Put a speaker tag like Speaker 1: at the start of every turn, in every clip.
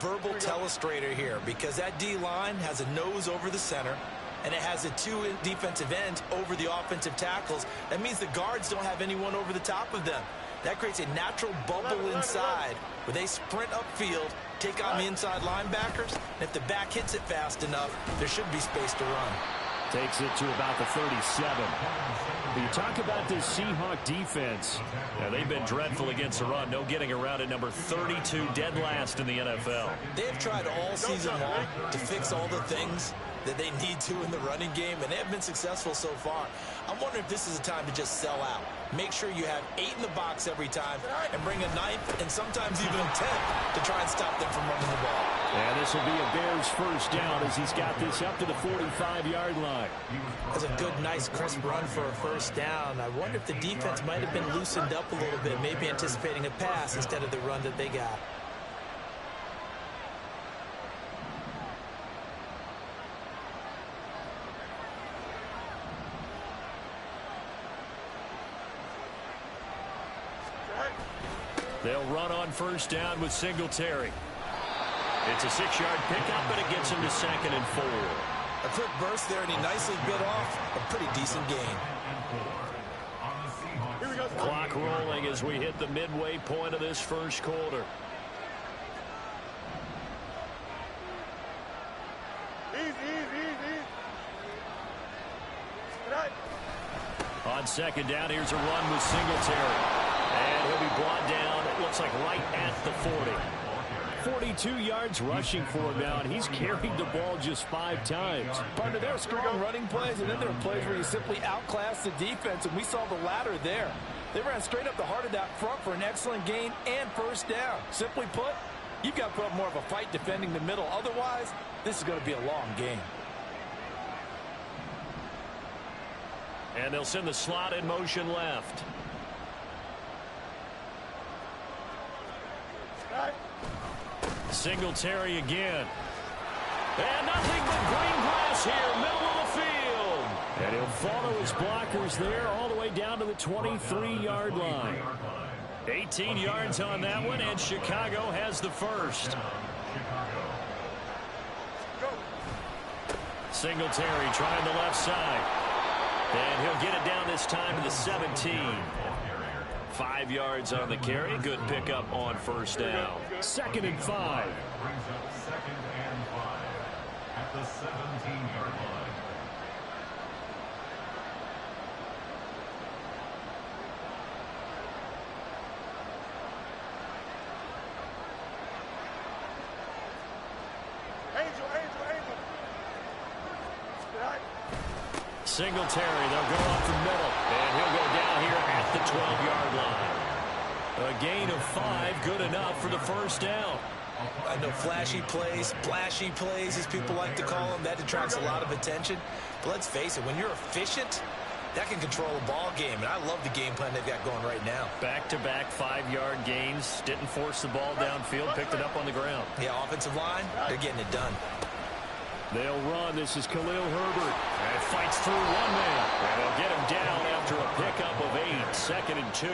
Speaker 1: Verbal telestrator here because that D-line has a nose over the center and it has the two defensive ends over the offensive tackles. That means the guards don't have anyone over the top of them. That creates a natural bubble inside where they sprint upfield, take on the inside linebackers, and if the back hits it fast enough, there should be space to run.
Speaker 2: Takes it to about the 37. You talk about this Seahawk defense.
Speaker 3: Yeah, they've been dreadful against the run. No getting around at number 32, dead last in the NFL.
Speaker 1: They have tried all season long to fix all the things that they need to in the running game, and they have been successful so far. I'm wondering if this is a time to just sell out. Make sure you have 8 in the box every time and bring a 9th and sometimes even a 10th to try and stop them from running the ball.
Speaker 2: And this will be a Bears first down as he's got this up to the 45-yard line.
Speaker 1: That's a good, nice, crisp run for a first down. I wonder if the defense might have been loosened up a little bit, maybe anticipating a pass instead of the run that they got.
Speaker 3: They'll run on first down with Singletary. It's a 6-yard pickup, but it gets him to 2nd and 4.
Speaker 1: A quick burst there, and he nicely bit off a pretty decent gain.
Speaker 3: Clock rolling as we hit the midway point of this first quarter. On 2nd down, here's a run with Singletary. And he'll be brought down, it looks like right at the 40.
Speaker 2: 42 yards rushing for him now, and he's carried the ball just 5 times.
Speaker 4: Partner, there are strong running plays, and then there are plays where you simply outclass the defense, and we saw the latter there. They ran straight up the heart of that front for an excellent gain and first down. Simply put, you've got to put up more of a fight defending the middle. Otherwise, this is going to be a long game.
Speaker 3: And they'll send the slot in motion left. Singletary again. And nothing but green grass here, middle of the field.
Speaker 2: And he'll follow his blockers there all the way down to the 23-yard line.
Speaker 3: 18 yards on that one, and Chicago has the first. Singletary trying the left side. And he'll get it down this time to the 17. 5 yards on the carry. Good pickup on first down.
Speaker 2: 2nd and 5.
Speaker 5: Brings up 2nd and 5 at the 17-yard line.
Speaker 3: Singletary, they'll go up the middle, and he'll go down here at the 12-yard line. A gain of 5, good enough for the first down.
Speaker 1: I know flashy plays, splashy plays, as people like to call them, that attracts a lot of attention. But let's face it, when you're efficient, that can control a ball game, and I love the game plan they've got going right now.
Speaker 3: Back-to-back 5-yard gains, didn't force the ball downfield, picked it up on the ground.
Speaker 1: Yeah, offensive line, they're getting it done.
Speaker 2: They'll run. This is Khalil Herbert.
Speaker 3: And fights through one man. And they'll get him down after a pickup of 8. 2nd and 2.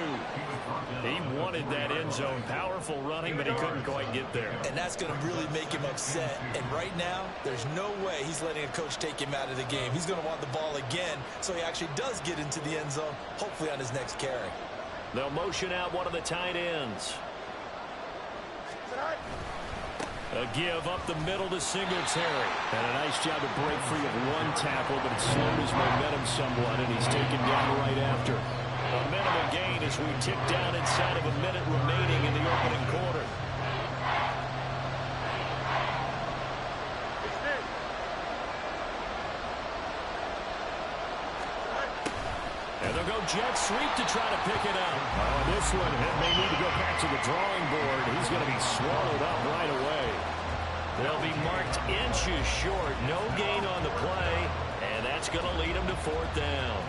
Speaker 3: He wanted that end zone. Powerful running, but he couldn't quite get there.
Speaker 1: And that's going to really make him upset. And right now, there's no way he's letting a coach take him out of the game. He's going to want the ball again, so he actually does get into the end zone, hopefully on his next carry.
Speaker 3: They'll motion out one of the tight ends. A give up the middle to Singletary.
Speaker 2: And a nice job to break free of one tackle, but it slowed his momentum somewhat, and he's taken down right after.
Speaker 3: A minimal gain as we tick down inside of a minute remaining in the opening quarter. And they'll go jet sweep to try to pick it up.
Speaker 2: Oh, this one may need to go back to the drawing board. He's going to be swallowed up right away.
Speaker 3: They'll be marked inches short. No gain on the play, and that's going to lead them to 4th down.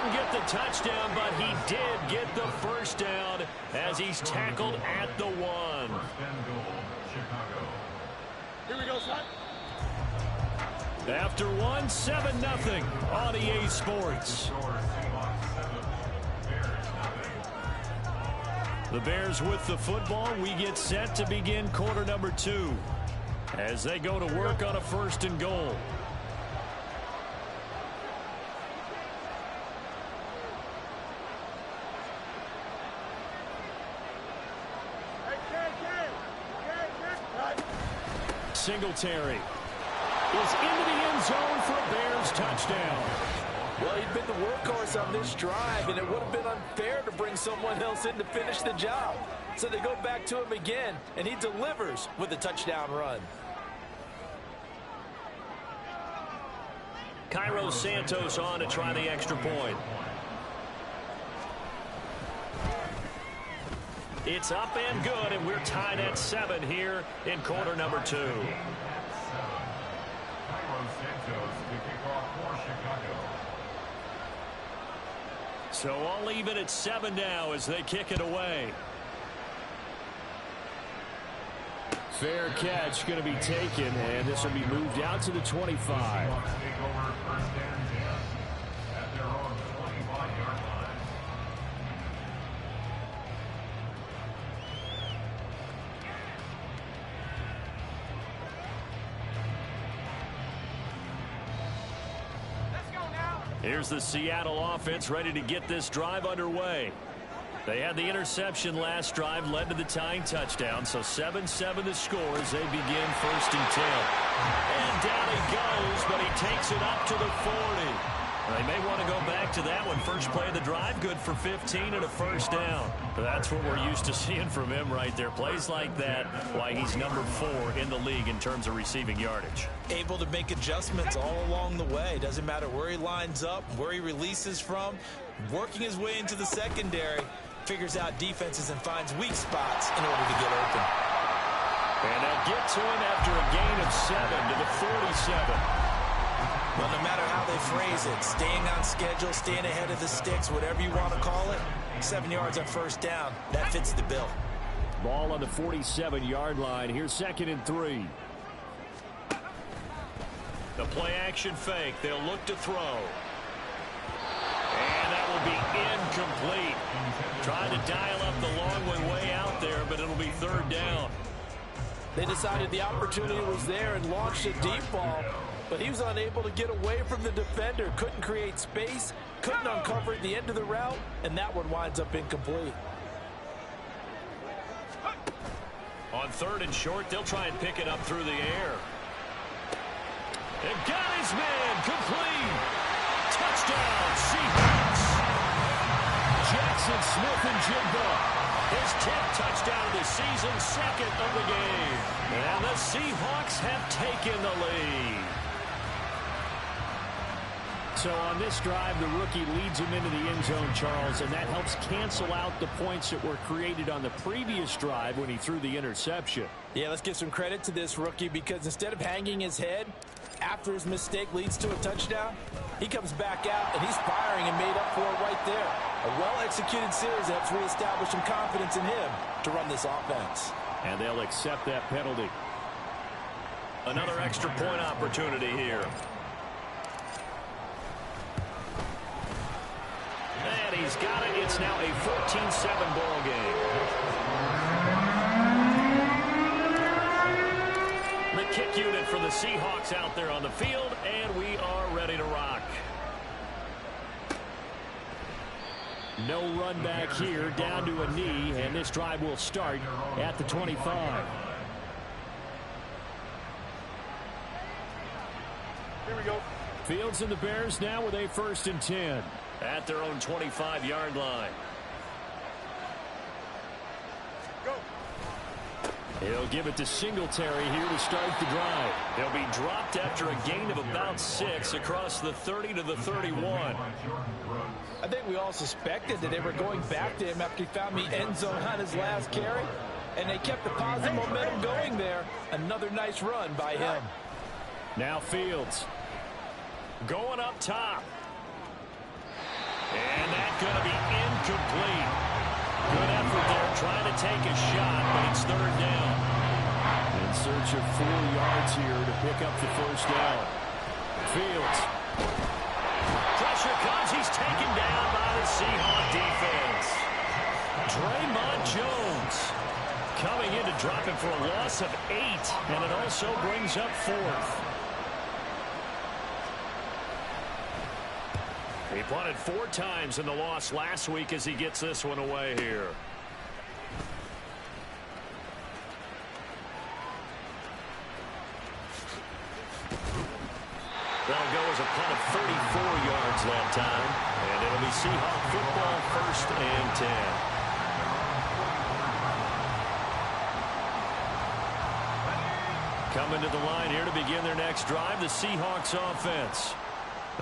Speaker 3: Couldn't get the touchdown, but he did get the first down as he's tackled at the 1.
Speaker 5: First and goal, Chicago.
Speaker 6: Here we go, son.
Speaker 2: After 1, 7-0 on EA Sports.
Speaker 5: Score Seahawks 7, Bears nothing.
Speaker 2: The Bears with the football. We get set to begin quarter number 2 as they go to work on a 1st and goal. Singletary is into the end zone for a Bears touchdown.
Speaker 4: Well, he'd been the workhorse on this drive, and it would have been unfair to bring someone else in to finish the job. So they go back to him again, and he delivers with a touchdown run.
Speaker 3: Cairo Santos on to try the extra point. It's up and good, and we're tied at 7 here in quarter number 2.
Speaker 5: Cairo Santos to kick off for Chicago.
Speaker 2: So all even at 7 now as they kick it away. Fair catch going to be taken, and this will be moved out to the 25.
Speaker 5: Seahawks take over first and 10 at their own 25-yard line.
Speaker 3: Here's the Seattle offense ready to get this drive underway. They had the interception last drive, led to the tying touchdown, so 7-7 the score as they begin 1st and 10. And down he goes, but he takes it up to the 40. They may want to go back to that one. First play of the drive, good for 15 and a first down. That's what we're used to seeing from him right there. Plays like that, why he's number 4 in the league in terms of receiving yardage.
Speaker 1: Able to make adjustments all along the way. Doesn't matter where he lines up, where he releases from. Working his way into the secondary, figures out defenses and finds weak spots in order to get open.
Speaker 2: And they'll get to him after a gain of 7 to the 47.
Speaker 1: Well, no matter how they phrase it, staying on schedule, staying ahead of the sticks, whatever you want to call it, 7 yards on first down, that fits the bill.
Speaker 2: Ball on the 47-yard line. Here's 2nd and 3.
Speaker 3: The play action fake. They'll look to throw. And that will be incomplete. Trying to dial up the long way out there, but it'll be 3rd down.
Speaker 4: They decided the opportunity was there and launched a deep ball, but he was unable to get away from the defender. Couldn't create space, couldn't uncover at the end of the route, and that one winds up incomplete.
Speaker 3: On 3rd and short, they'll try and pick it up through the air. And got his man, complete. Touchdown, Seahawks.
Speaker 2: Jackson Smith-Njigba.
Speaker 3: His 10th touchdown of the season, 2nd of the game. And the Seahawks have taken the lead.
Speaker 2: So on this drive, the rookie leads him into the end zone, Charles, and that helps cancel out the points that were created on the previous drive when he threw the interception.
Speaker 4: Yeah, let's give some credit to this rookie because instead of hanging his head after his mistake leads to a touchdown, he comes back out and he's firing and made up for it right there. A well-executed series helps reestablish some confidence in him to run this offense.
Speaker 2: And they'll accept that penalty.
Speaker 3: Another extra point opportunity here. And he's got it. It's now a 14-7 ball game. The kick unit for the Seahawks out there on the field, and we are ready to rock.
Speaker 2: No run back here, down to a knee, and this drive will start at the 25.
Speaker 6: Here we go.
Speaker 2: Fields and the Bears now with a 1st and 10.
Speaker 3: At their own 25-yard line.
Speaker 6: Go.
Speaker 2: He'll give it to Singletary here to start the drive.
Speaker 3: They'll be dropped after a gain of about 6 across the 30 to the 31.
Speaker 4: I think we all suspected that they were going back to him after he found the end zone on his last carry, and they kept the positive momentum going there. Another nice run by him.
Speaker 2: Now Fields.
Speaker 3: Going up top. And that's going to be incomplete. Good effort there trying to take a shot, but it's third down.
Speaker 2: In search of 4 yards here to pick up the first down. Fields.
Speaker 3: Pressure comes. He's taken down by the Seahawk defense. Draymond Jones coming in to drop him for a loss of 8, and it also brings up 4th. He punted 4 times in the loss last week as he gets this one away here. That'll go as a punt of 34 yards that time. And it'll be Seahawk football, 1st and 10. Coming to the line here to begin their next drive, the Seahawks offense.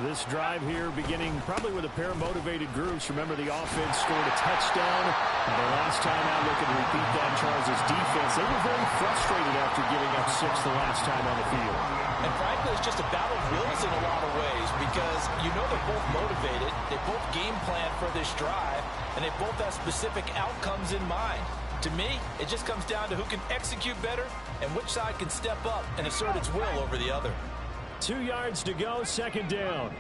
Speaker 2: This drive here beginning probably with a pair of motivated groups. Remember, the offense scored a touchdown. And the last time out, looking to repeat that, Charles' defense. They were very frustrated after giving up 6 the last time on the field.
Speaker 1: And frankly, it's just a battle of wills in a lot of ways because you know they're both motivated. They both game plan for this drive, and they both have specific outcomes in mind. To me, it just comes down to who can execute better and which side can step up and assert its will over the other.
Speaker 2: 2 yards to go, 2nd down.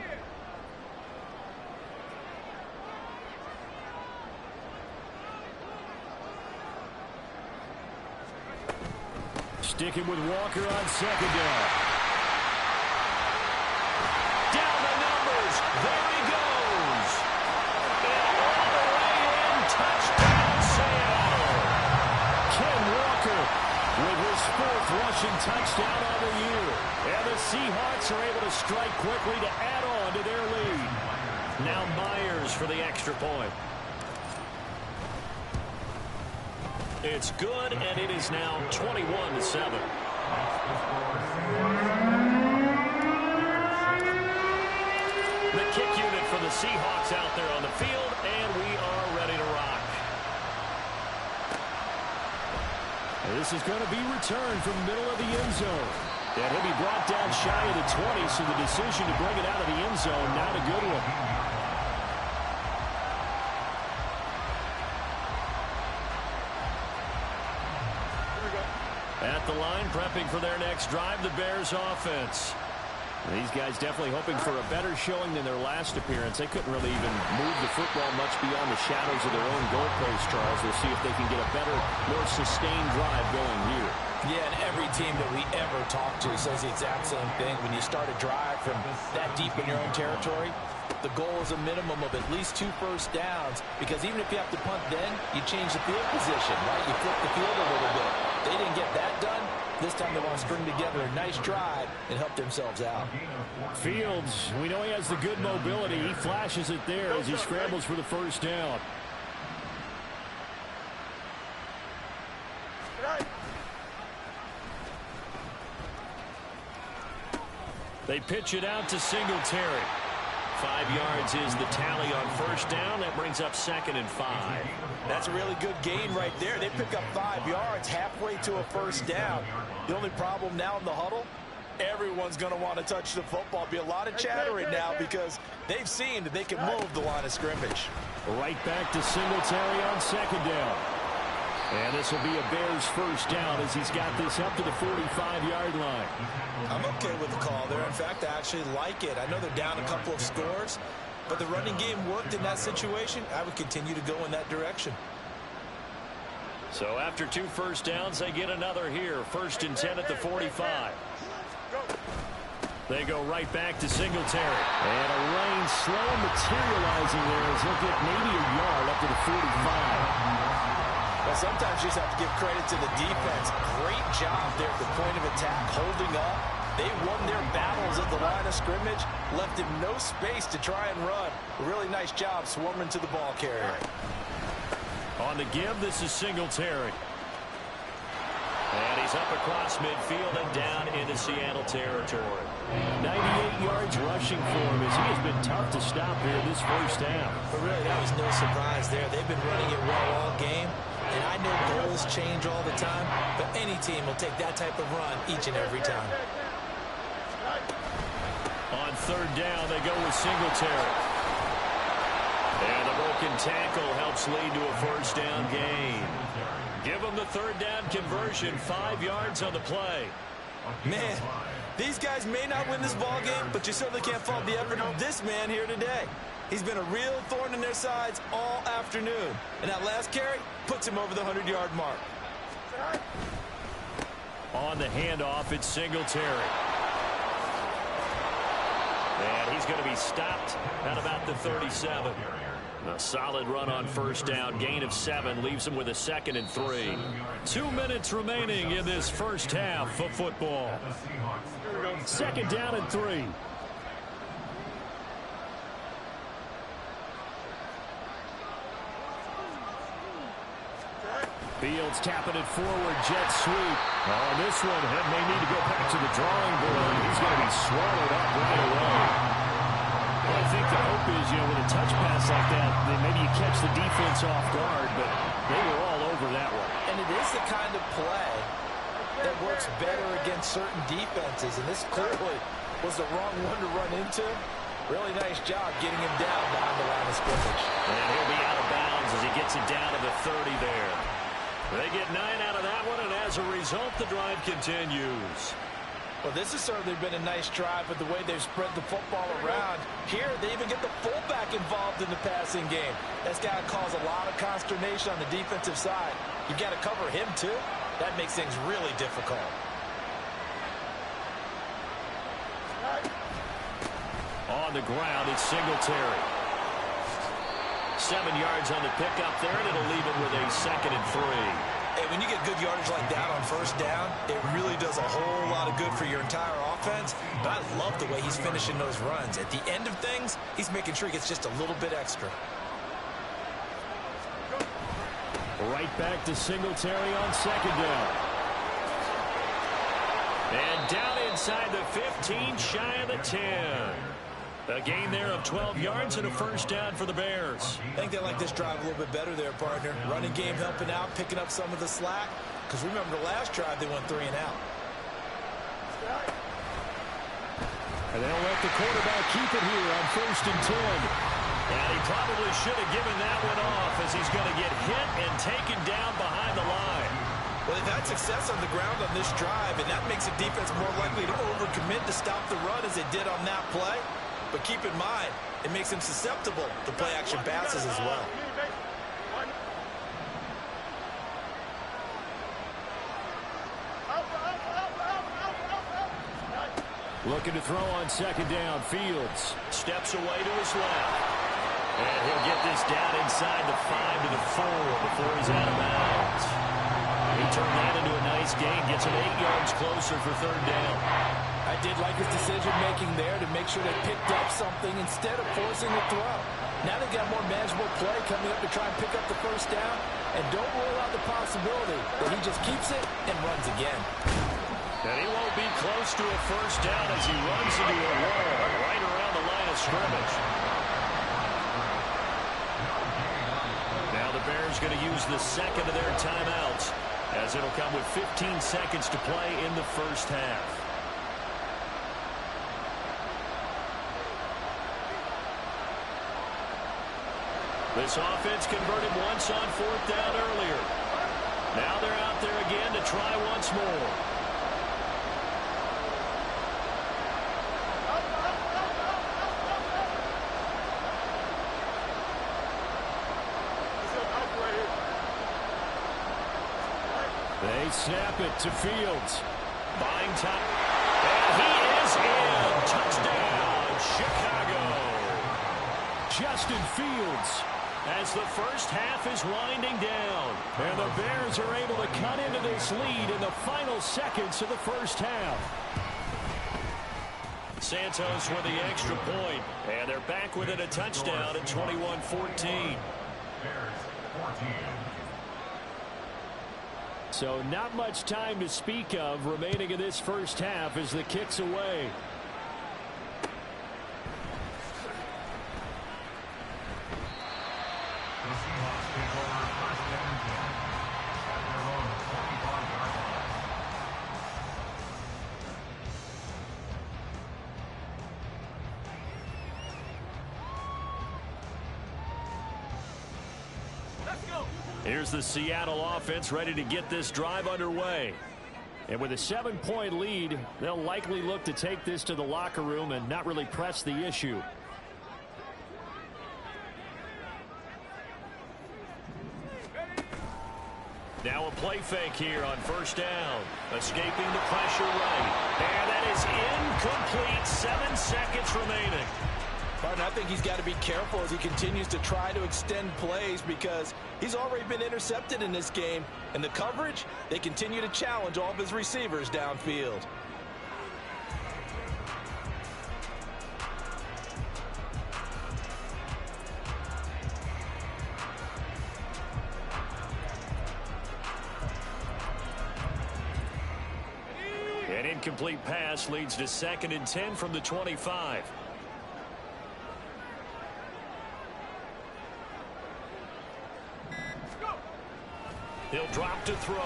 Speaker 2: Sticking with Walker on 2nd down.
Speaker 3: Down the numbers. There he goes. And all the way in. Touchdown, Seattle.
Speaker 2: Ken Walker with his 4th rushing touchdown on the year. And the Seahawks are able to strike quickly to add on to their lead.
Speaker 3: Now Myers for the extra point. It's good, and it is now 21-7. The kick unit for the Seahawks out there on the field, and we are ready to rock.
Speaker 2: This is going to be returned from the middle of the end zone. And he'll be brought down shy of the 20, so the decision to bring it out of the end zone, not a good one.
Speaker 3: At the line, prepping for their next drive, the Bears offense.
Speaker 2: These guys definitely hoping for a better showing than their last appearance. They couldn't really even move the football much beyond the shadows of their own goalpost, Charles. We'll see if they can get a better, more sustained drive going here.
Speaker 1: Yeah, and every team that we ever talk to says the exact same thing. When you start a drive from that deep in your own territory, the goal is a minimum of at least 2 first downs, because even if you have to punt then, you change the field position, right? You flip the field a little bit. They didn't get that done. This time they want to string together a nice drive and help themselves out.
Speaker 2: Fields, we know he has the good mobility. He flashes it there as he scrambles for the first down.
Speaker 3: They pitch it out to Singletary. 5 yards is the tally on first down. That brings up 2nd and 5.
Speaker 1: That's a really good gain right there. They pick up 5 yards halfway to a first down. The only problem now in the huddle, everyone's going to want to touch the football. Be a lot of chattering now because they've seen that they can move the line of scrimmage.
Speaker 2: Right back to Singletary on 2nd down. And this will be a Bears first down as he's got this up to the 45-yard line.
Speaker 1: I'm okay with the call there. In fact, I actually like it. I know they're down a couple of scores, but the running game worked in that situation. I would continue to go in that direction.
Speaker 3: So after 2 first downs, they get another here. 1st and 10 at the 45. They go right back to Singletary.
Speaker 2: And a rain slow materializing there as he'll get maybe a yard up to the 45.
Speaker 1: Well, sometimes you just have to give credit to the defense. Great job there at the point of attack, holding up. They won their battles at the line of scrimmage, left him no space to try and run. A really nice job swarming to the ball carrier.
Speaker 3: On the give, this is Singletary. And he's up across midfield and down into Seattle territory.
Speaker 2: 98 yards rushing for him as he has been tough to stop here this first half.
Speaker 1: But really, that was no surprise there. They've been running it well all game. And I know goals change all the time, but any team will take that type of run each and every time.
Speaker 3: On 3rd down, they go with Singletary. And the broken tackle helps lead to a first down gain. Give them the third down conversion, 5 yards on the play.
Speaker 1: Man, these guys may not win this ball game, but you certainly can't fault the effort of this man here today. He's been a real thorn in their sides all afternoon. And that last carry puts him over the 100-yard mark.
Speaker 3: On the handoff, it's Singletary. And he's going to be stopped at about the 37. A solid run on first down. Gain of 7 leaves him with a 2nd and 3. 2 minutes remaining in this first half of football.
Speaker 2: 2nd down and 3. Fields tapping it forward, jet sweep. On this one, he may need to go back to the drawing board. He's going to be swallowed up right away. Well, I think the hope is, with a touch pass like that, then maybe you catch the defense off guard, but they were all over that one.
Speaker 4: And it is the kind of play that works better against certain defenses, and this clearly was the wrong one to run into. Really nice job getting him down behind the line of scrimmage.
Speaker 3: And he'll be out of bounds as he gets it down to the 30 there. They get 9 out of that one, and as a result, the drive continues.
Speaker 4: Well, this has certainly been a nice drive with the way they've spread the football around. Here, they even get the fullback involved in the passing game. That's got to cause a lot of consternation on the defensive side. You've got to cover him, too. That makes things really difficult.
Speaker 3: On the ground, it's Singletary. 7 yards on the pickup there, and it'll leave it with a 2nd and 3.
Speaker 1: Hey, when you get good yardage like that on first down, it really does a whole lot of good for your entire offense. But I love the way he's finishing those runs. At the end of things, he's making sure he gets just a little bit extra.
Speaker 2: Right back to Singletary on 2nd down.
Speaker 3: And down inside the 15, shy of the 10. A gain there of 12 yards and a first down for the Bears.
Speaker 1: I think they like this drive a little bit better there, partner. Running game helping out, picking up some of the slack. Because remember the last drive, they went 3 and out.
Speaker 2: And they'll let the quarterback keep it here on 1st and 10.
Speaker 3: And he probably should have given that one off as he's going to get hit and taken down behind the line.
Speaker 1: Well, they've had success on the ground on this drive, and that makes the defense more likely to overcommit to stop the run as it did on that play. But keep in mind, it makes him susceptible to play-action passes as well.
Speaker 2: Looking to throw on 2nd down. Fields
Speaker 3: steps away to his left. And he'll get this down inside the 5 to the 4 before he's out of bounds. He turned that into a nice gain, gets him 8 yards closer for 3rd down.
Speaker 4: I did like his decision-making there to make sure they picked up something instead of forcing the throw. Now they've got more manageable play coming up to try and pick up the first down, and don't rule out the possibility that he just keeps it and runs again.
Speaker 3: And he won't be close to a first down as he runs into a wall right around the line of scrimmage. Now the Bears going to use the 2nd of their timeouts as it'll come with 15 seconds to play in the first half. This offense converted once on 4th down earlier. Now they're out there again to try once more.
Speaker 2: They snap it to Fields.
Speaker 3: Buying time. And he is in. Touchdown, Chicago.
Speaker 2: Justin Fields.
Speaker 3: As the first half is winding down.
Speaker 2: And the Bears are able to cut into this lead in the final seconds of the first half.
Speaker 3: Santos with the extra point. And they're back within a touchdown at 21-14.
Speaker 2: So not much time to speak of remaining in this first half as the kick's away.
Speaker 3: Here's the Seattle offense ready to get this drive underway.
Speaker 2: And with a 7-point lead, they'll likely look to take this to the locker room and not really press the issue.
Speaker 3: Now a play fake here on first down. Escaping the pressure right. And that is incomplete. 7 seconds remaining.
Speaker 4: Martin, I think he's got to be careful as he continues to try to extend plays because he's already been intercepted in this game. And the coverage, they continue to challenge all of his receivers downfield.
Speaker 3: An incomplete pass leads to 2nd and 10 from the 25. He'll drop to throw.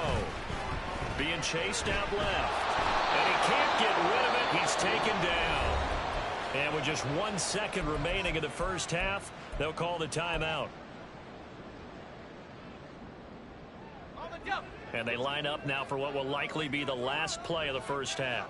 Speaker 3: Being chased out left. And he can't get rid of it. He's taken down. And with just 1 second remaining in the first half, they'll call the timeout. And they line up now for what will likely be the last play of the first half.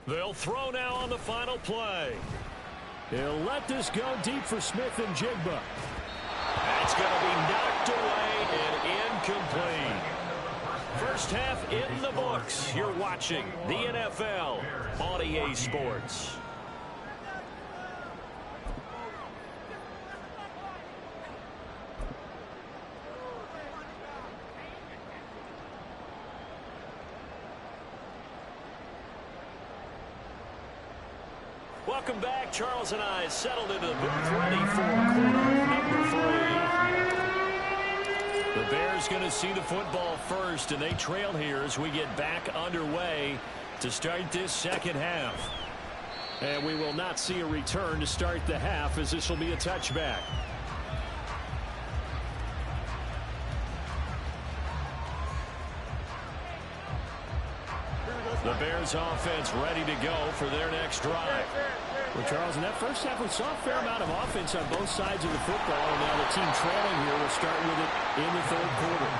Speaker 3: They'll throw now on the final play.
Speaker 2: He'll let this go deep for Smith and Jigba.
Speaker 3: That's going to be knocked away and incomplete. First half in the books. You're watching the NFL on EA Sports. Welcome back. Charles and I settled into the booth ready for quarter number 3. The Bears going to see the football first, and they trail here as we get back underway to start this second half.
Speaker 2: And we will not see a return to start the half as this will be a touchback.
Speaker 3: The Bears offense ready to go for their next drive.
Speaker 2: Well, Charles, in that first half, we saw a fair amount of offense on both sides of the football, and now the team trailing here will start with it in the third quarter.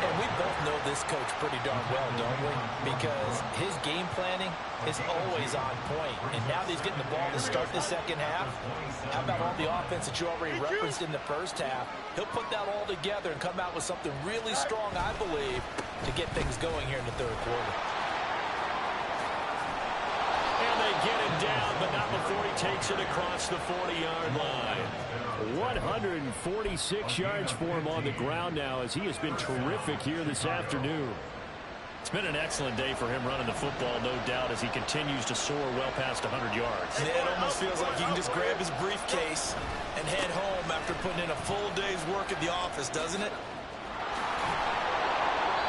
Speaker 4: And we both know this coach pretty darn well, don't we? Because his game planning is always on point. And now that he's getting the ball to start the second half, how about all the offense that you already referenced in the first half? He'll put that all together and come out with something really strong, I believe, to get things going here in the third quarter.
Speaker 3: Get him down, but not before he takes it across the 40-yard line.
Speaker 2: 146 yards for him on the ground now as he has been terrific here this afternoon.
Speaker 3: It's been an excellent day for him running the football, no doubt, as he continues to soar well past 100 yards.
Speaker 1: It almost feels like you can just grab his briefcase and head home after putting in a full day's work at the office, doesn't it?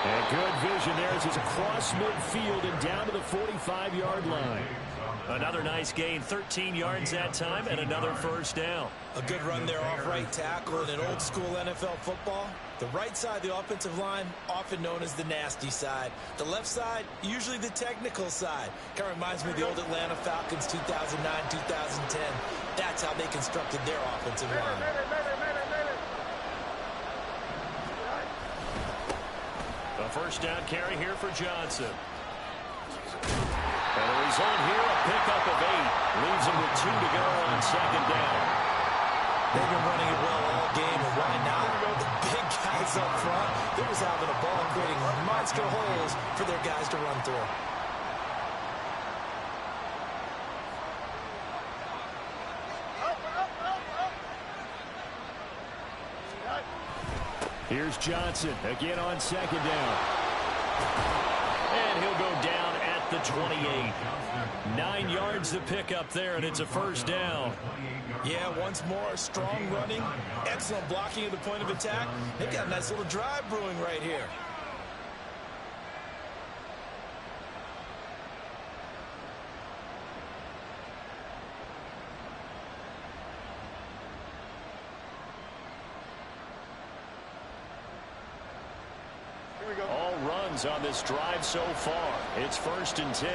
Speaker 2: And good vision there as he's across midfield and down to the 45-yard line.
Speaker 3: Another nice gain, 13 yards that time, and another first down.
Speaker 1: A good run there off right tackle in an old-school NFL football. The right side of the offensive line, often known as the nasty side. The left side, usually the technical side. Kind of reminds me of the old Atlanta Falcons 2009, 2010. That's how they constructed their offensive line.
Speaker 3: A first down carry here for Johnson. And the result here, a pickup of 8. Leaves him with 2 to go on second down.
Speaker 1: They've been running it well all game, and why not? The big guys up front, they're just having a ball creating monster holes for their guys to run through.
Speaker 2: Here's Johnson again on second down.
Speaker 3: And he'll go down at the 28. 9 yards to pick up there, and it's a first down.
Speaker 1: Yeah, once more, strong running, excellent blocking at the point of attack. They've got a nice little drive brewing right here.
Speaker 3: runs on this drive so far. It's 1st and 10.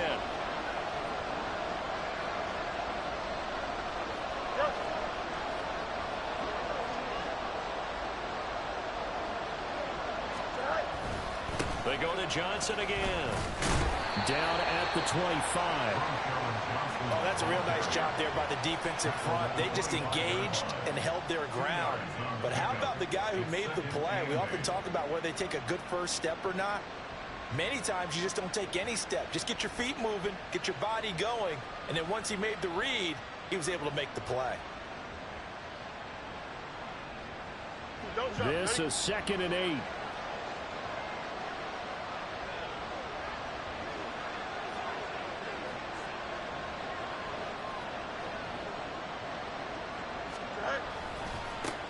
Speaker 3: They go to Johnson again.
Speaker 2: Down at the 25.
Speaker 1: Oh, that's a real nice job there by the defensive front. They just engaged and held their ground. But how about the guy who made the play? We often talk about whether they take a good first step or not. Many times you just don't take any step. Just get your feet moving, get your body going, and then once he made the read, he was able to make the play.
Speaker 2: This is 2nd and 8.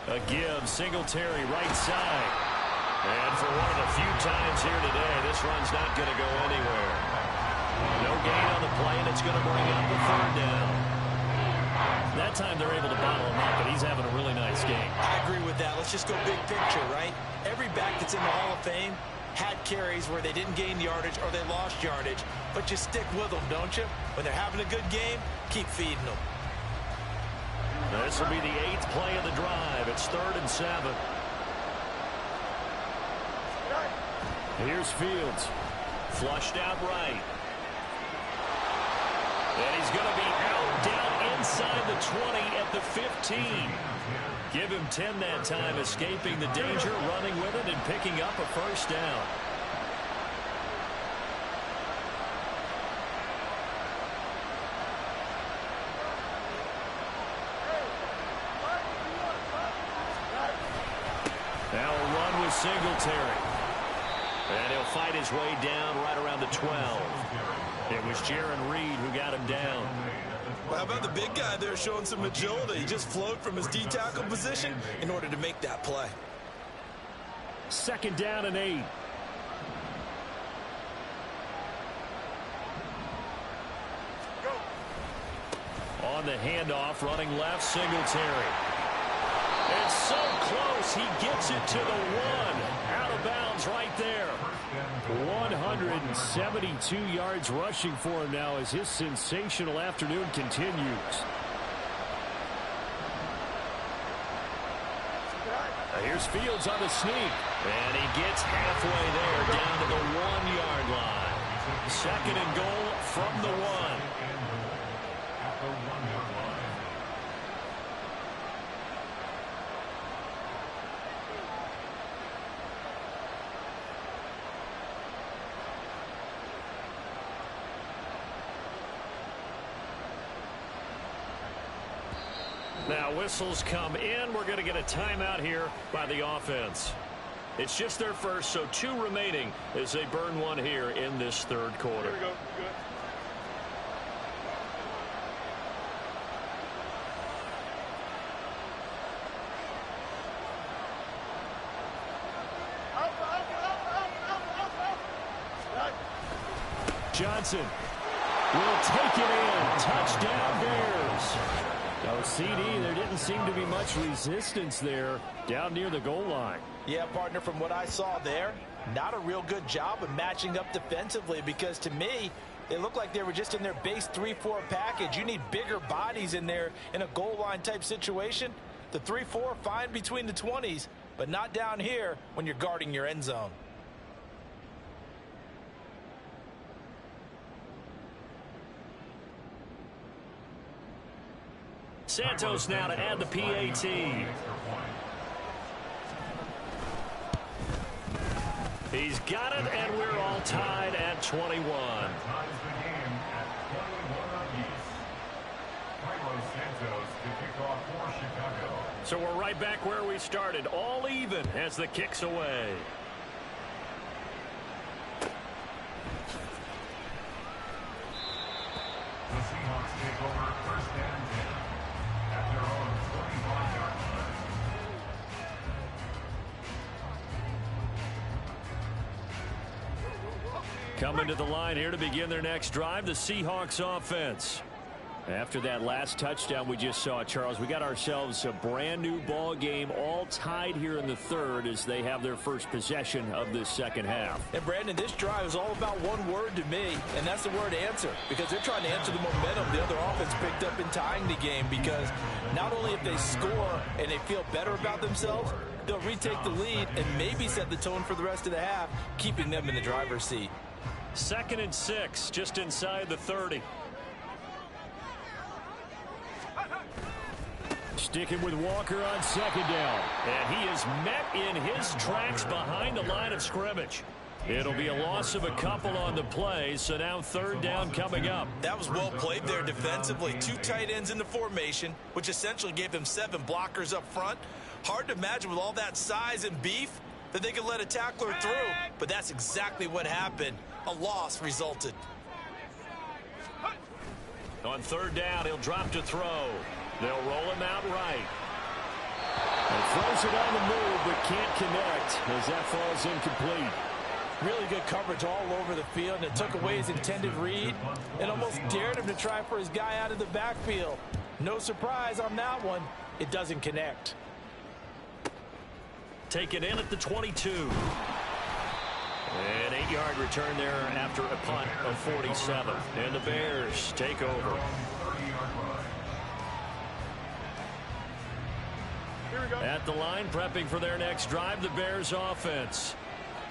Speaker 3: A give, Singletary right side. And for one of the few times here today, this run's not going to go anywhere. No gain on the play, and it's going to bring up the 3rd down. That time they're able to bottle him up, but he's having a really nice game.
Speaker 1: I agree with that. Let's just go big picture, right? Every back that's in the Hall of Fame had carries where they didn't gain yardage or they lost yardage, but you stick with them, don't you? When they're having a good game, keep feeding them.
Speaker 3: This will be the 8th play of the drive. It's 3rd and 7.
Speaker 2: Here's Fields.
Speaker 3: Flushed out right. And he's going to be out down inside the 20 at the 15. Give him 10 that time, escaping the danger, running with it, and picking up a 1st down. Now a run with Singletary. And he'll fight his way down right around the 12. It was Jaron Reed who got him down.
Speaker 1: Well, how about the big guy there showing some agility? He just flowed from his D-tackle position in order to make that play.
Speaker 2: 2nd down and 8.
Speaker 3: On the handoff, running left, Singletary. It's so close, he gets it to the 1. Out of bounds right there.
Speaker 2: 172 yards rushing for him now as his sensational afternoon continues. Here's Fields on the sneak.
Speaker 3: And he gets halfway there, down to the 1-yard line. 2nd and goal from the 1. Now whistles come in. We're going to get a timeout here by the offense. It's just their first, so 2 remaining as they burn one here in this 3rd quarter.
Speaker 6: Here we go. Good.
Speaker 2: Johnson will take it in. Touchdown Bears. Oh, CD, there didn't seem to be much resistance there down near the goal line.
Speaker 1: Yeah, partner, from what I saw there, not a real good job of matching up defensively, because to me, they looked like they were just in their base 3-4 package. You need bigger bodies in there in a goal line type situation. The 3-4, fine between the 20s, but not down here when you're guarding your end zone.
Speaker 3: Santos now to add the PAT. He's got it, and we're all tied at 21. So we're right back where we started, all even as the kick's away.
Speaker 5: The Seahawks take over 1st and 10 at their own 25-yard line.
Speaker 3: Coming to the line here to begin their next drive, the Seahawks offense.
Speaker 2: After that last touchdown we just saw, Charles, we got ourselves a brand new ball game, all tied here in the third as they have their first possession of this second half.
Speaker 4: And Brandon, this drive is all about one word to me, and that's the word answer, because they're trying to answer the momentum the other offense picked up in tying the game, because not only if they score and they feel better about themselves, they'll retake the lead and maybe set the tone for the rest of the half, keeping them in the driver's seat.
Speaker 3: 2nd and 6, just inside the 30.
Speaker 2: Sticking with Walker on second down.
Speaker 3: And he is met in his tracks behind the line of scrimmage. It'll be a loss of a couple on the play, so now 3rd down coming up.
Speaker 1: That was well played there defensively. 2 tight ends in the formation, which essentially gave them 7 blockers up front. Hard to imagine with all that size and beef that they could let a tackler through, but that's exactly what happened. A loss resulted.
Speaker 3: On 3rd down, he'll drop to throw. They'll roll him out right.
Speaker 2: And throws it on the move, but can't connect as that falls incomplete.
Speaker 4: Really good coverage all over the field, and it took away his intended read and almost dared him to try for his guy out of the backfield. No surprise on that one. It doesn't connect.
Speaker 3: Taken in at the 22. An 8-yard return there after a punt of 47. And the Bears take over. At the line, prepping for their next drive, the Bears offense.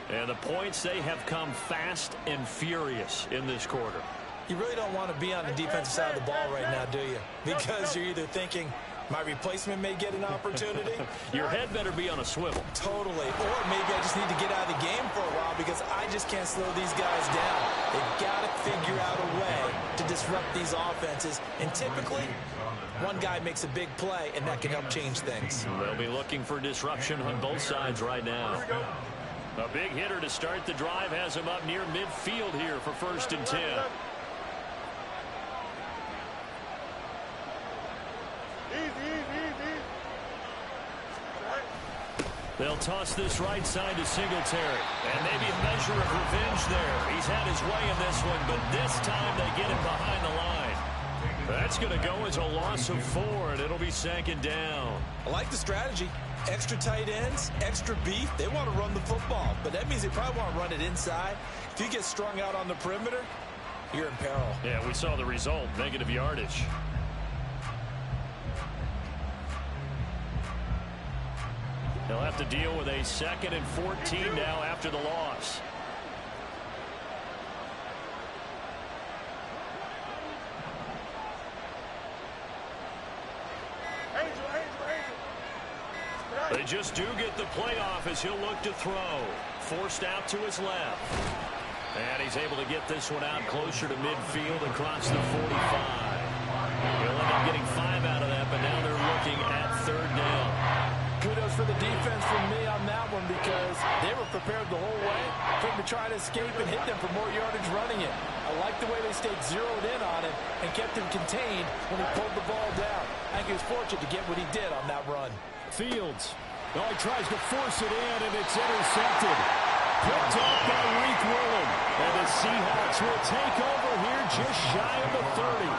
Speaker 3: And the points, they have come fast and furious in this quarter.
Speaker 1: You really don't want to be on the defensive side of the ball right now, do you? Because you're either thinking, my replacement may get an opportunity.
Speaker 3: Your head better be on a swivel.
Speaker 1: Totally. Or maybe I just need to get out of the game for a while because I just can't slow these guys down. They've got to figure out a way to disrupt these offenses. And typically, one guy makes a big play, and that can help change things.
Speaker 3: They'll be looking for disruption on both sides right now. A big hitter to start the drive has him up near midfield here for 1st and 10. They'll toss this right side to Singletary. And maybe a measure of revenge there. He's had his way in this one, but this time they get him behind the line. That's going to go as a loss of 4, and it'll be 2nd down.
Speaker 1: I like the strategy. Extra tight ends, extra beef. They want to run the football, but that means they probably want to run it inside. If you get strung out on the perimeter, you're in peril.
Speaker 3: Yeah, we saw the result, negative yardage. They'll have to deal with a 2nd and 14 now after the loss. They just do get the playoff as he'll look to throw. Forced out to his left. And he's able to get this one out closer to midfield across the 45. He'll end up getting 5 out of that, but now they're looking at 3rd down.
Speaker 4: Kudos for the defense from me on that one because they were prepared the whole way for him to try to escape and hit them for more yardage running it. I like the way they stayed zeroed in on him and kept him contained when he pulled the ball down. I think he was fortunate to get what he did on that run.
Speaker 2: Fields. Oh, he tries to force it in, and it's intercepted. Picked off by Reek Willen. And the Seahawks will take over here just shy of the 30.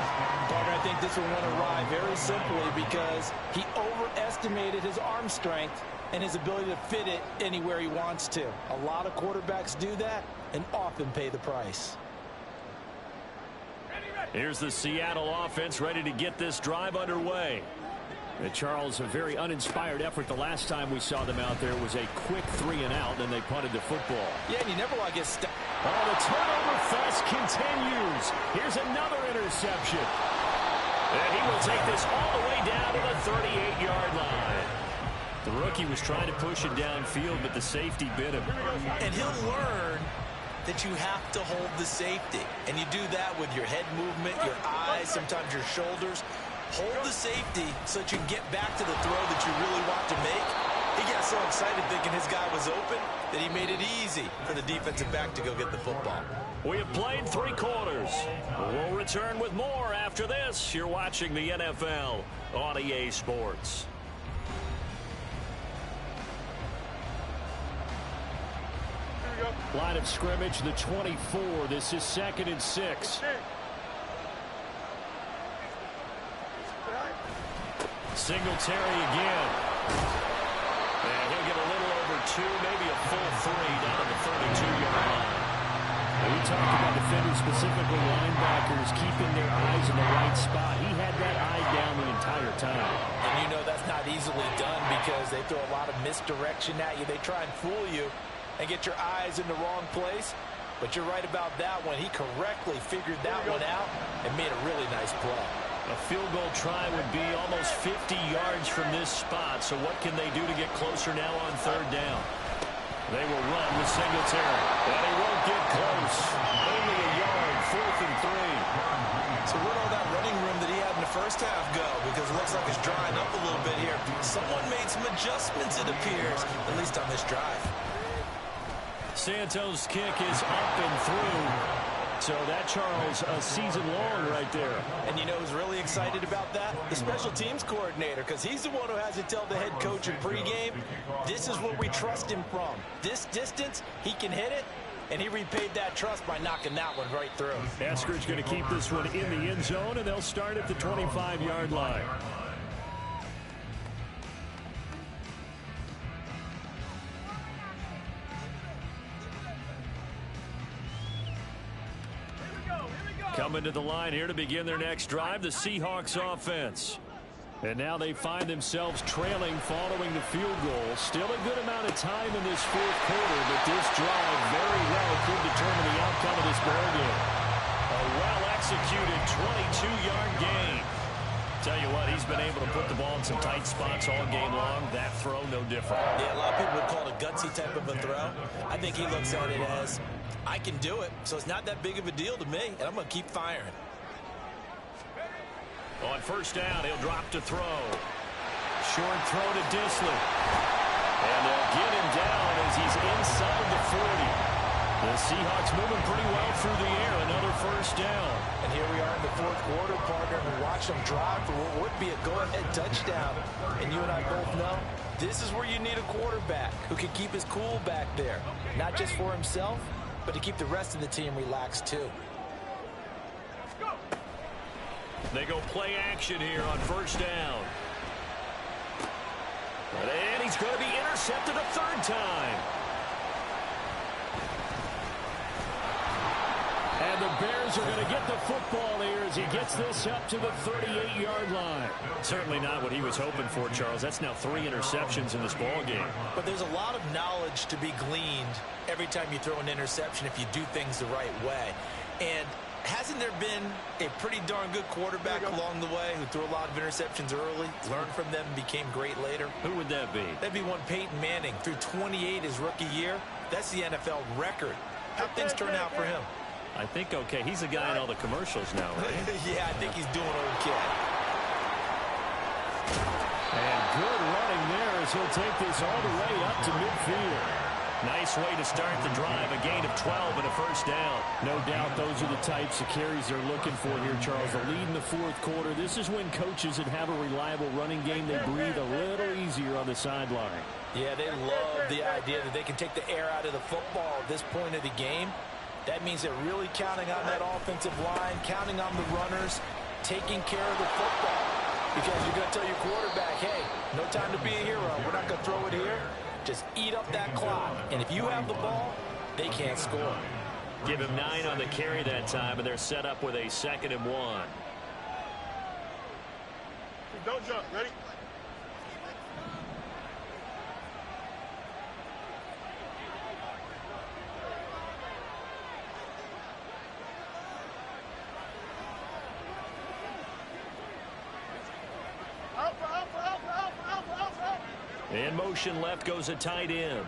Speaker 4: Parker, I think this will want to ride very simply because he overestimated his arm strength and his ability to fit it anywhere he wants to. A lot of quarterbacks do that and often pay the price.
Speaker 3: Here's the Seattle offense ready to get this drive underway.
Speaker 2: And Charles, a very uninspired effort the last time we saw them out there was a quick 3 and out, and they punted the football.
Speaker 4: Yeah, and you never want to get stuck.
Speaker 2: Oh, the turnover fest continues. Here's another interception.
Speaker 3: And he will take this all the way down to the 38-yard line. The rookie was trying to push it downfield, but the safety bit him.
Speaker 1: And he'll learn that you have to hold the safety. And you do that with your head movement, your eyes, sometimes your shoulders. Hold the safety so that you can get back to the throw that you really want to make. He got so excited thinking his guy was open that he made it easy for the defensive back to go get the football.
Speaker 3: We have played 3 quarters. We'll return with more after this. You're watching the NFL on EA Sports.
Speaker 2: Line of scrimmage, the 24. This is 2nd and 6.
Speaker 3: Singletary again. And he'll get a little over 2, maybe a full 3 down on the 32-yard line.
Speaker 2: We talked about defenders, specifically linebackers, keeping their eyes in the right spot. He had that eye down the entire time.
Speaker 4: And you know that's not easily done because they throw a lot of misdirection at you. They try and fool you and get your eyes in the wrong place. But you're right about that one. He correctly figured that one out and made a really nice play.
Speaker 3: A field goal try would be almost 50 yards from this spot. So what can they do to get closer now on 3rd down? They will run with Singletary. And he won't get close. Only a yard, 4th and 3.
Speaker 1: So where'd all that running room that he had in the first half go? Because it looks like it's drying up a little bit here. Someone made some adjustments, it appears, at least on this drive.
Speaker 3: Santos' kick is up and through. So that, Charles, a season long right there.
Speaker 4: And you know who's really excited about that? The special teams coordinator, because he's the one who has to tell the head coach in pregame, this is what we trust him from. This distance, he can hit it, and he repaid that trust by knocking that one right through.
Speaker 2: Eskridge's going to keep this one in the end zone, and they'll start at the 25-yard line.
Speaker 3: Coming to the line here to begin their next drive, the Seahawks offense. And now they find themselves trailing following the field goal. Still a good amount of time in this 4th quarter, but this drive very well could determine the outcome of this ball game. A well-executed 22-yard gain. Tell you what, he's been able to put the ball in some tight spots all game long. That throw, no different.
Speaker 1: Yeah, a lot of people would call it a gutsy type of a throw. I think he looks at it as, I can do it, so it's not that big of a deal to me, and I'm going to keep firing.
Speaker 3: On 1st down, he'll drop to throw. Short throw to Disley. And they'll get him down as he's inside the 40. The Seahawks moving pretty well through the air. Another 1st down.
Speaker 4: And here we are in the 4th quarter, partner, and watch them drive for what would be a go-ahead touchdown. And you and I both know this is where you need a quarterback who can keep his cool back there. Not just for himself, but to keep the rest of the team relaxed too.
Speaker 3: They go play action here on 1st down. And he's going to be intercepted a 3rd time.
Speaker 2: And the Bears are going to get the football here as he gets this up to the 38-yard line.
Speaker 3: Certainly not what he was hoping for, Charles. That's now 3 interceptions in this ball game.
Speaker 1: But there's a lot of knowledge to be gleaned every time you throw an interception if you do things the right way. And hasn't there been a pretty darn good quarterback along the way who threw a lot of interceptions early, learned from them, and became great later?
Speaker 3: Who would that be?
Speaker 1: That'd be one Peyton Manning. Threw 28 his rookie year. That's the NFL record. How'd things turn out for him?
Speaker 3: I think okay. He's a guy in all the commercials now, right?
Speaker 1: Yeah, I think he's doing okay.
Speaker 2: And good running there as he'll take this all the way up to midfield.
Speaker 3: Nice way to start the drive. A gain of 12 and a 1st down.
Speaker 2: No doubt those are the types of carries they're looking for here, Charles. The lead in the 4th quarter. This is when coaches that have a reliable running game, they breathe a little easier on the sideline.
Speaker 4: Yeah, they love the idea that they can take the air out of the football at this point of the game. That means they're really counting on that offensive line, counting on the runners, taking care of the football. Because you're going to tell your quarterback, hey, no time to be a hero. We're not going to throw it here. Just eat up that clock. And if you have the ball, they can't score.
Speaker 3: Give him 9 on the carry that time, and they're set up with a 2nd and 1.
Speaker 6: Don't jump. Ready?
Speaker 3: In motion left goes a tight end.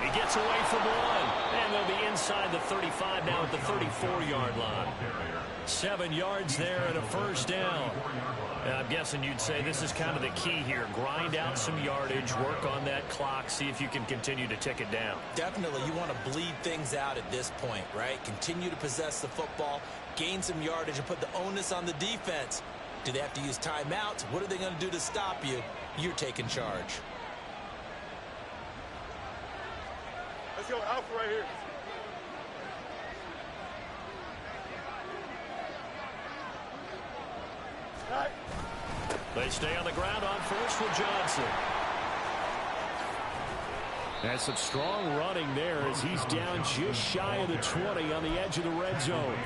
Speaker 3: He gets away from one. And they'll be inside the 35 now at the 34-yard line. 7 yards there and a 1st down. And I'm guessing you'd say this is kind of the key here. Grind out some yardage, work on that clock, see if you can continue to tick it down.
Speaker 1: Definitely, you want to bleed things out at this point, right? Continue to possess the football, gain some yardage, and put the onus on the defense. Do they have to use timeouts? What are they going to do to stop you? You're taking charge.
Speaker 6: Let's go alpha right here.
Speaker 3: They stay on the ground on first with Johnson.
Speaker 2: That's some strong running there as he's down just shy of the 20 on the edge of the red zone.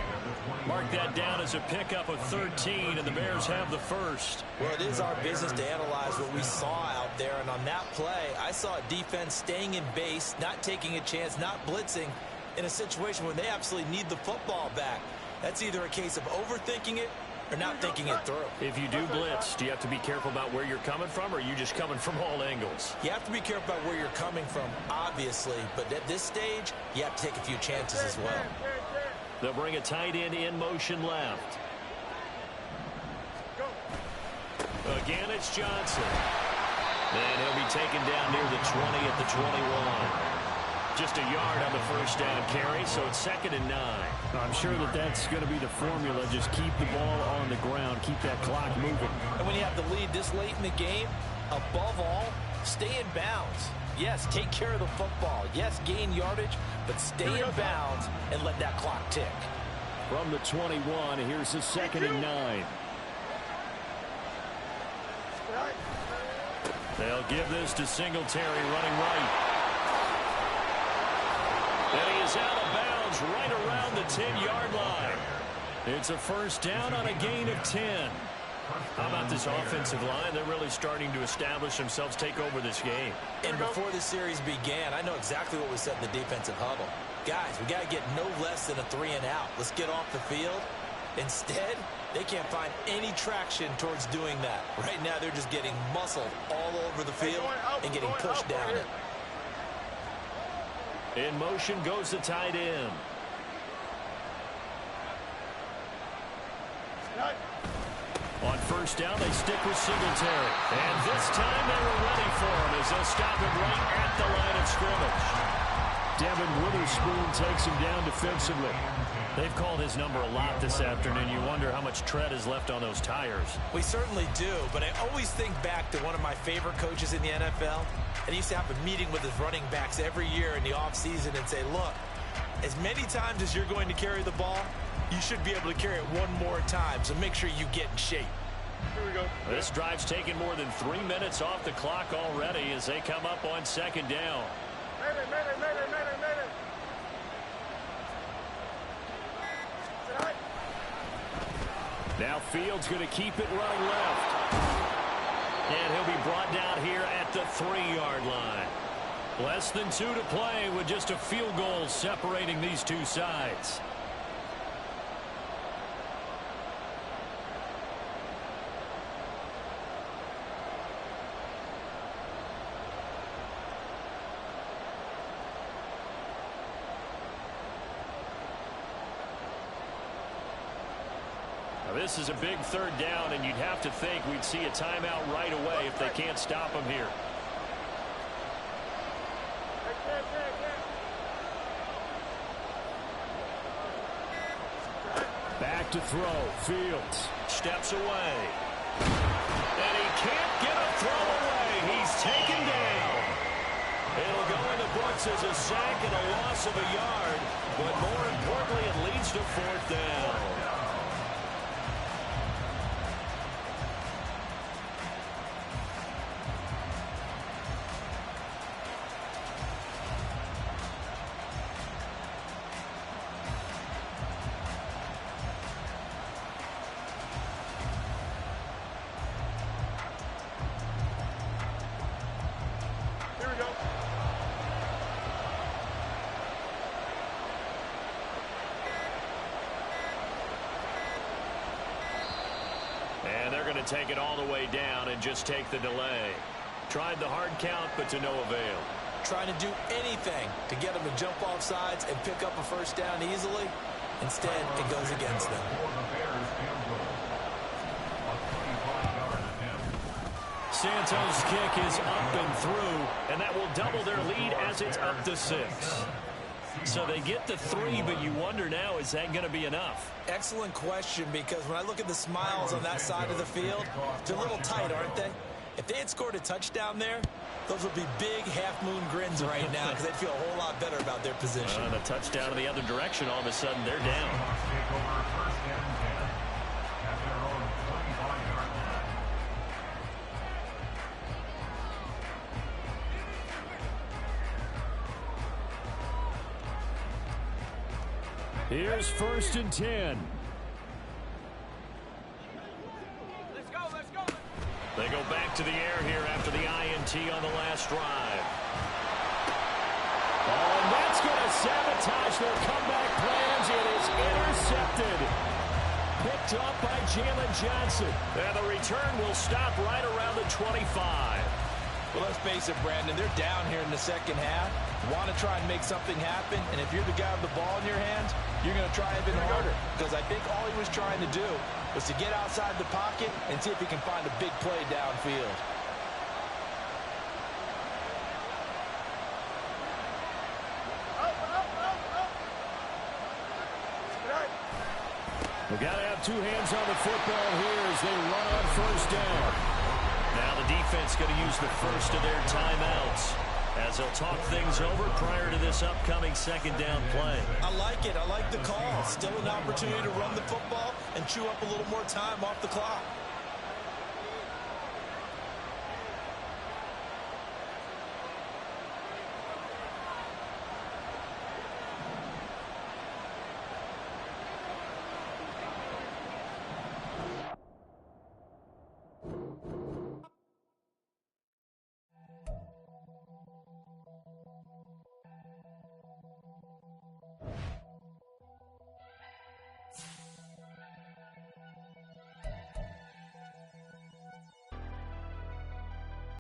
Speaker 3: Mark that down as a pickup of 13, and the Bears have the first.
Speaker 1: Well, it is our business to analyze what we saw out there, and on that play, I saw a defense staying in base, not taking a chance, not blitzing in a situation where they absolutely need the football back. That's either a case of overthinking it or not thinking it through.
Speaker 3: If you do blitz, do you have to be careful about where you're coming from, or are you just coming from all angles?
Speaker 1: You have to be careful about where you're coming from, obviously, but at this stage, you have to take a few chances as well.
Speaker 3: They'll bring a tight end in motion left. Again, it's Johnson. And he'll be taken down near the 20 at the 21. Just a yard on the first down carry, so it's 2nd and 9.
Speaker 2: I'm sure that's going to be the formula. Just keep the ball on the ground. Keep that clock moving.
Speaker 4: And when you have the lead this late in the game, above all, stay in bounds. Yes, take care of the football. Yes, gain yardage, but stay in bounds and let that clock tick.
Speaker 2: From the 21, here's the 2nd and 9.
Speaker 3: They'll give this to Singletary running right. And he is out of bounds right around the 10-yard line. It's a first down on a gain of 10. How about this offensive line? They're really starting to establish themselves, take over this game.
Speaker 1: And before the series began, I know exactly what was said in the defensive huddle. Guys, we got to get no less than a 3-and-out. Let's get off the field. Instead, they can't find any traction towards doing that. Right now, they're just getting muscled all over the field and getting pushed down it.
Speaker 3: In motion goes the tight end. On first down, they stick with Singletary. And this time they were ready for him as they'll stop him right at the line of scrimmage.
Speaker 2: Devin Witherspoon takes him down defensively.
Speaker 3: They've called his number a lot this afternoon. You wonder how much tread is left on those tires.
Speaker 1: We certainly do, but I always think back to one of my favorite coaches in the NFL. And he used to have a meeting with his running backs every year in the offseason and say, look, as many times as you're going to carry the ball, you should be able to carry it one more time, so make sure you get in shape.
Speaker 6: Here we go.
Speaker 3: This drive's taken more than 3 minutes off the clock already as they come up on 2nd down.
Speaker 2: Now Fields going to keep it running left.
Speaker 3: And he'll be brought down here at the 3-yard line. Less than 2 to play with just a field goal separating these two sides. This is a big 3rd down, and you'd have to think we'd see a timeout right away if they can't stop him here.
Speaker 2: Back to throw. Fields
Speaker 3: steps away. And he can't get a throw away. He's taken down. It'll go in the books as a sack and a loss of a yard. But more importantly, it leads to 4th down. And they're going to take it all the way down and just take the delay. Tried the hard count, but to no avail.
Speaker 1: Trying to do anything to get them to jump off sides and pick up a first down easily. Instead, it goes against them.
Speaker 3: Santos' kick is up and through, and that will double their lead as it's up to 6. So they get the 3, but you wonder now, is that going to be enough?
Speaker 1: Excellent question, because when I look at the smiles on that side of the field, they're a little tight, aren't they? If they had scored a touchdown there, those would be big half-moon grins right now because they'd feel a whole lot better about their position.
Speaker 3: The touchdown in the other direction, all of a sudden, they're down.
Speaker 2: Here's 1st and 10.
Speaker 3: They go back to the air here after the INT on the last drive.
Speaker 2: Oh, and that's going to sabotage their comeback plans. It is intercepted. Picked up by Jalen Johnson.
Speaker 3: And the return will stop right around the 25.
Speaker 4: Well, let's face it, Brandon, they're down here in the second half. Want to try and make something happen, and if you're the guy with the ball in your hands, you're going to try even harder, because I think all he was trying to do was to get outside the pocket and see if he can find a big play downfield.
Speaker 2: We've got to have two hands on the football here as they run on 1st down.
Speaker 3: Now the defense going to use the first of their timeouts as they'll talk things over prior to this upcoming 2nd down play.
Speaker 1: I like it. I like the call. Still an opportunity to run the football and chew up a little more time off the clock.